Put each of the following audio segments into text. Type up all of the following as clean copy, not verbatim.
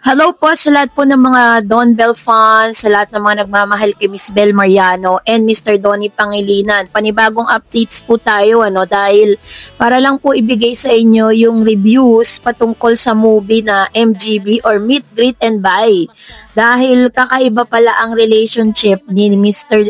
Hello po sa lahat po ng mga Don Bell fans, sa lahat ng mga nagmamahal kay Miss Bel Mariano and Mr. Donnie Pangilinan. Panibagong updates po tayo dahil para lang po ibigay sa inyo yung reviews patungkol sa movie na MGB or Meet, Greet and Buy. Dahil kakaiba pala ang relationship ni Mr.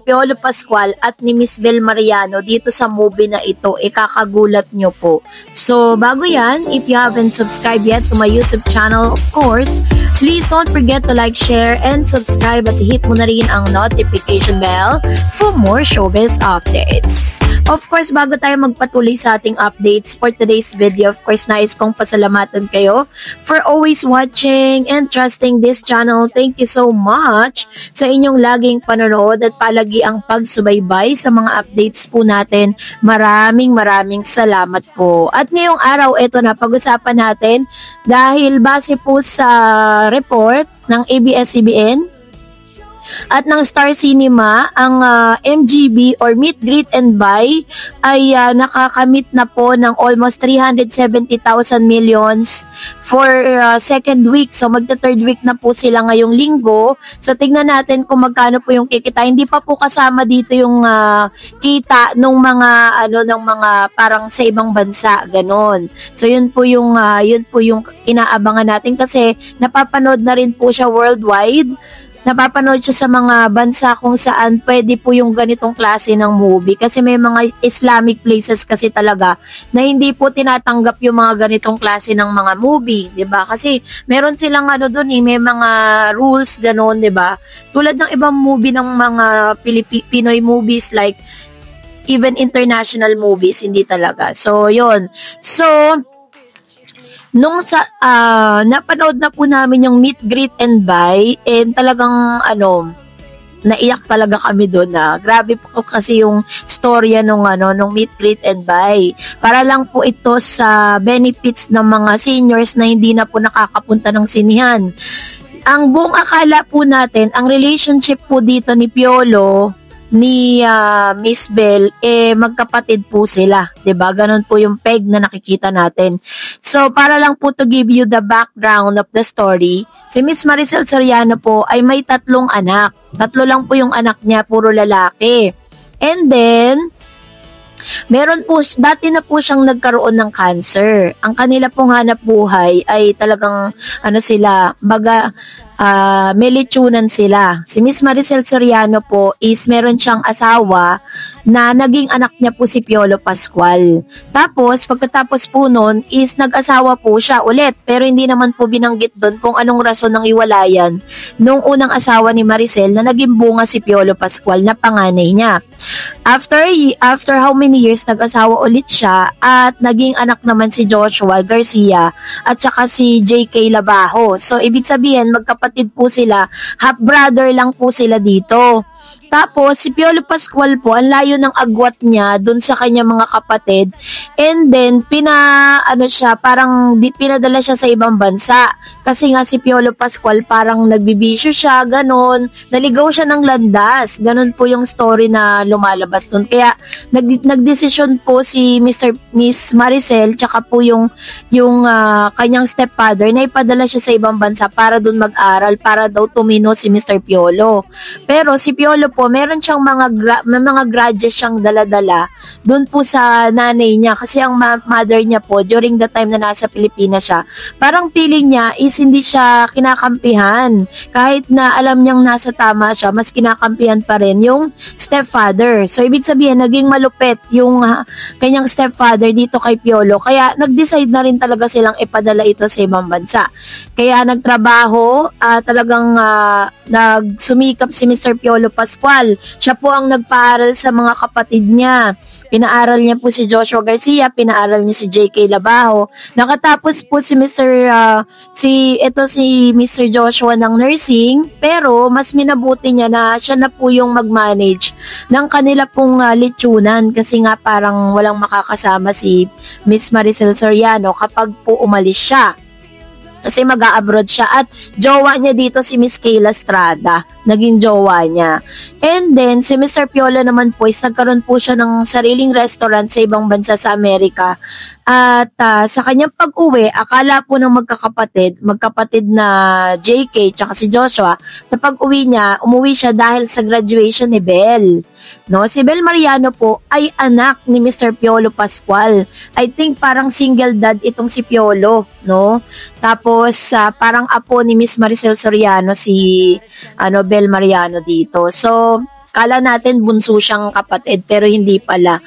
Piolo Pascual at ni Miss Bel Mariano dito sa movie na ito. Ikakagulat nyo po. So bago yan, if you haven't subscribed yet to my YouTube channel, of course, please don't forget to like, share, and subscribe at hit mo na rin ang notification bell for more showbiz updates. Of course, bago tayo magpatuloy sa ating updates for today's video, of course, nais kong pasalamatan kayo for always watching and trusting this channel. Thank you so much sa inyong laging panonood at palagi ang pagsubaybay sa mga updates po natin. Maraming salamat po. At ngayong araw, ito na, pag-usapan natin dahil base po sa report ng ABS-CBN at ng Star Cinema, ang MGB or Meet, Greet and Buy ay nakakamit na po ng almost 370,000 millions for second week. So magta-third week na po sila ngayong linggo. So tignan natin kung magkano po yung kikita. Hindi pa po kasama dito yung kita ng mga parang sa ibang bansa, ganon. So yun po yung inaabangan natin kasi napapanood na rin po siya worldwide. Napapanood siya sa mga bansa kung saan pwede po yung ganitong klase ng movie. Kasi may mga Islamic places kasi talaga na hindi po tinatanggap yung mga ganitong klase ng mga movie, 'di ba? Kasi meron silang doon may mga rules ganon, 'di ba? Tulad ng ibang movie ng mga Pinoy movies like even international movies, hindi talaga. So, 'yun. So, nung napanood na po namin yung Meet, Greet and Buy, and talagang naiyak talaga kami doon na. Grabe po kasi yung storya nung Meet, Greet and Buy. Para lang po ito sa benefits ng mga seniors na hindi na po nakakapunta ng sinihan. Ang buong akala po natin, ang relationship po dito ni Piolo ni Miss Bel, magkapatid po sila, 'di ba? Ganon po yung peg na nakikita natin. So, para lang po to give you the background of the story, si Miss Maricel Soriano po ay may 3 anak. 3 lang po yung anak niya, puro lalaki. And then, meron po, dati na po siyang nagkaroon ng cancer. Ang kanila pong hanap buhay ay talagang, may lechonan sila. Si Miss Maricel Soriano po is meron siyang asawa na naging anak niya po si Piolo Pascual. Tapos, pagkatapos po nun is nag-asawa po siya ulit. Pero hindi naman po binanggit doon kung anong rason ng iwalayan nung unang asawa ni Maricel na naging bunga si Piolo Pascual na panganay niya. After how many years, nag-asawa ulit siya at naging anak naman si Joshua Garcia at saka si JK Labajo. So, ibig sabihin, magkapatid po sila, half-brother lang po sila dito. Tapos, si Piolo Pascual po, ang layo ng agwat niya dun sa kanyang mga kapatid. And then, pinadala siya sa ibang bansa. Kasi nga si Piolo Pascual parang nagbibisyo siya, ganon. Naligaw siya ng landas. Ganon po yung story na lumalabas dun. Kaya, nagdesisyon po si Miss Maricel, tsaka po yung kanyang stepfather na ipadala siya sa ibang bansa para dun mag-aral, para daw tumino si Mr. Piolo. Pero si Piolo po, meron siyang mga grudges siyang dala-dala doon po sa nanay niya kasi ang mother niya po during the time na nasa Pilipinas siya, parang feeling niya is hindi siya kinakampihan. Kahit na alam niyang nasa tama siya, mas kinakampihan pa rin yung stepfather. So, ibig sabihin, naging malupit yung kanyang stepfather dito kay Piolo. Kaya, nag-decide na rin talaga silang ipadala ito sa ibang bansa. Kaya, nagtrabaho, talagang nagsumikap si Mr. Piolo Pascual. Siya po ang nagpaaral sa mga kapatid niya. Pinaaral niya po si Joshua Garcia, pinaaral niya si JK Labajo. Nakatapos po si Mr. Joshua ng nursing, pero mas minabuti niya na siya na po yung mag-manage ng kanila pong lechonan kasi nga parang walang makakasama si Miss Maricel Soriano kapag po umalis siya. Kasi mag-a-abroad siya at jowa niya dito si Miss Kayla Estrada, naging jowa niya. And then si Mr. Piolo naman po is nagkaroon po siya ng sariling restaurant sa ibang bansa sa Amerika At sa kanyang pag-uwi, akala po ng magkapatid na JK tsaka si Joshua, sa pag-uwi niya, umuwi siya dahil sa graduation ni Belle. No, si Belle Mariano po ay anak ni Mr. Piolo Pascual. I think parang single dad itong si Piolo, no? Tapos parang apo ni Miss Maricel Soriano si Belle Mariano dito. So, kala natin bunso siyang kapatid pero hindi pala.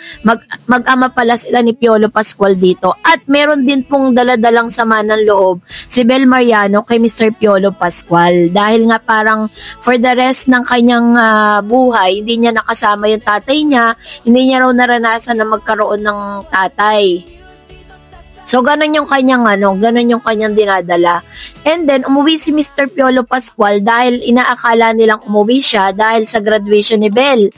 Mag-ama pala sila ni Piolo Pascual dito. At meron din pong daladalang sama ng loob si Belle Mariano kay Mr. Piolo Pascual. Dahil nga parang for the rest ng kanyang buhay, hindi niya nakasama yung tatay niya, hindi niya raw naranasan na magkaroon ng tatay. So, ganun yung kanyang dinadala. And then, umuwi si Mr. Piolo Pascual dahil inaakala nilang umuwi siya dahil sa graduation ni Belle.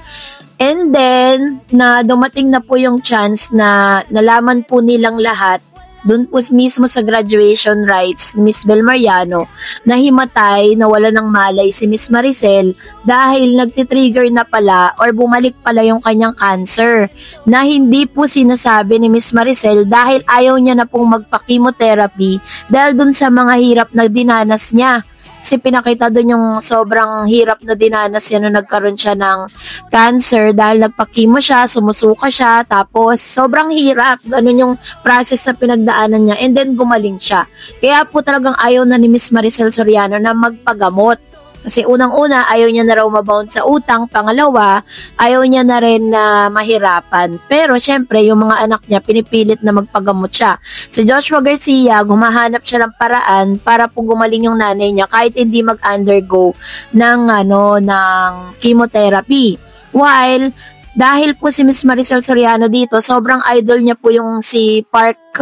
And then, dumating na po yung chance na nalaman po nilang lahat doon po mismo sa graduation rites ni Miss Belle Mariano na himatay, nawala ng malay si Miss Maricel dahil nagtitrigger na pala or bumalik pala yung kanyang cancer na hindi po sinasabi ni Miss Maricel dahil ayaw niya na pong magpa-chemotherapy dahil doon sa mga hirap na dinanas niya. Kasi pinakita doon yung sobrang hirap na dinanas niya nung nagkaroon siya ng cancer dahil nagpa-chemo siya, sumusuka siya, tapos sobrang hirap. Ganun yung process na pinagdaanan niya and then gumaling siya. Kaya po talagang ayaw na ni Miss Maricel Soriano na magpagamot. Kasi unang-una, ayaw niya na raw mabound sa utang. Pangalawa, ayaw niya na rin na mahirapan. Pero syempre, yung mga anak niya, pinipilit na magpagamot siya. Si Joshua Garcia, gumahanap siya ng paraan para po gumaling yung nanay niya kahit hindi mag-undergo ng chemotherapy. While, dahil po si Miss Maricel Soriano dito, sobrang idol niya po yung si Park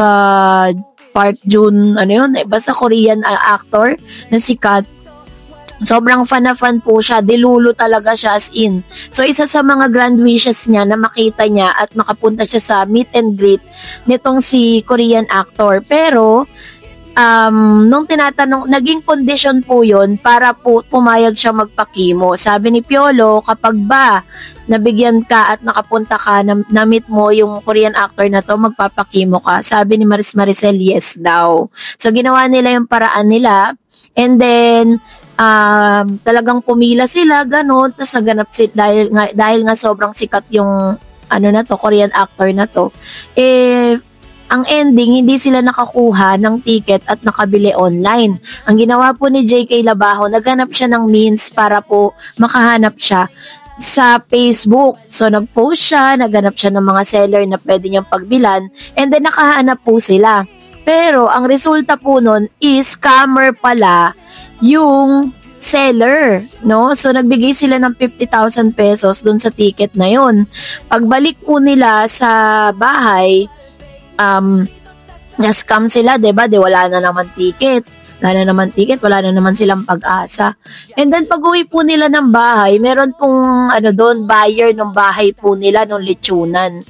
Jun, basta Korean actor na sikat. Sobrang fan na fan po siya, dilulo talaga siya as in. So isa sa mga grand wishes niya na makita niya at makapunta siya sa meet and greet nitong si Korean actor. Pero nung tinatanong, naging condition po yun para po pumayag siya magpa-chemo. Sabi ni Piolo, kapag ba nabigyan ka at nakapunta ka, na-meet mo yung Korean actor na to, magpapa-chemo ka. Sabi ni Maricel, yes daw. So ginawa nila yung paraan nila and then talagang pumila sila, ganun, tapos naganap dahil nga sobrang sikat yung Korean actor na to. Ang ending, hindi sila nakakuha ng ticket at nakabili online. Ang ginawa po ni JK Labajo, naghanap siya ng means para po makahanap siya sa Facebook. So, nag-post siya, naghanap siya ng mga seller na pwede niyang pagbilan, and then nakahanap po sila. Pero, ang resulta po nun is scammer pala yung seller, no? So, nagbigay sila ng 50,000 pesos dun sa ticket na yun. Pagbalik po nila sa bahay, na-scam sila, diba? Wala na naman ticket. Wala na naman silang pag-asa. And then, pag-uwi po nila ng bahay, meron pong, buyer ng bahay po nila, ng lechonan.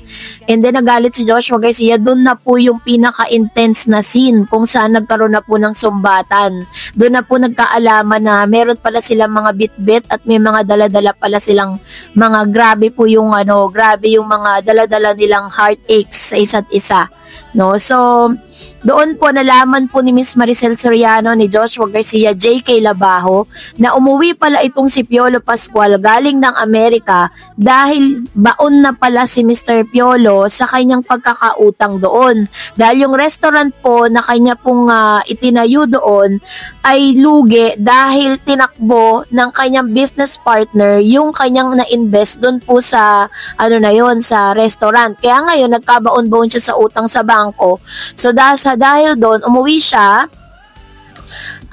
And then, nagalit si Joshua Garcia, doon na po yung pinaka-intense na scene, kung saan nagkaroon na po ng sumbatan. Doon na po nagkaalaman na meron pala silang mga bit-bit at may mga dala-dala pala silang mga grabe yung mga dala-dala nilang heartaches sa isa't isa. No? So, doon po nalaman po ni Miss Maricel Soriano, ni Joshua Garcia, JK Labajo, na umuwi pala itong si Piolo Pascual galing ng Amerika dahil baon na pala si Mr. Piolo sa kanyang pagkakautang doon. Dahil yung restaurant po na kanya pong itinayo doon ay lugi dahil tinakbo ng kanyang business partner yung kanyang na-invest doon po sa sa restaurant. Kaya ngayon nagkabaon-baon siya sa utang sa bangko. So dahil doon, umuwi siya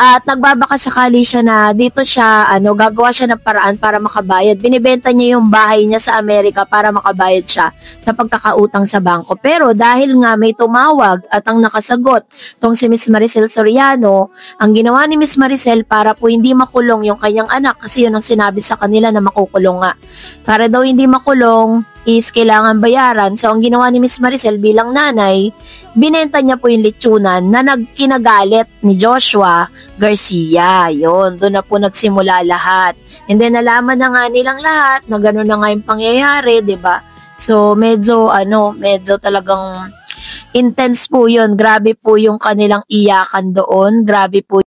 at nagbabaka sakali siya na dito siya, gagawa siya ng paraan para makabayad. Binibenta niya yung bahay niya sa Amerika para makabayad siya sa pagkakautang sa bangko. Pero dahil nga may tumawag at ang nakasagot tong si Miss Maricel Soriano, ang ginawa ni Miss Maricel para po hindi makulong yung kanyang anak, kasi yun ang sinabi sa kanila na makukulong nga. Para daw hindi makulong, is kailangan bayaran. So, ang ginawa ni Miss Maricel bilang nanay, binenta niya po yung lechonan na nagkinagalit ni Joshua Garcia. Yun, doon na po nagsimula lahat. And then, nalaman na nga nilang lahat na gano'n na nga yung pangyayari, 'di ba? So, medyo talagang intense po yun. Grabe po yung kanilang iyakan doon. Grabe po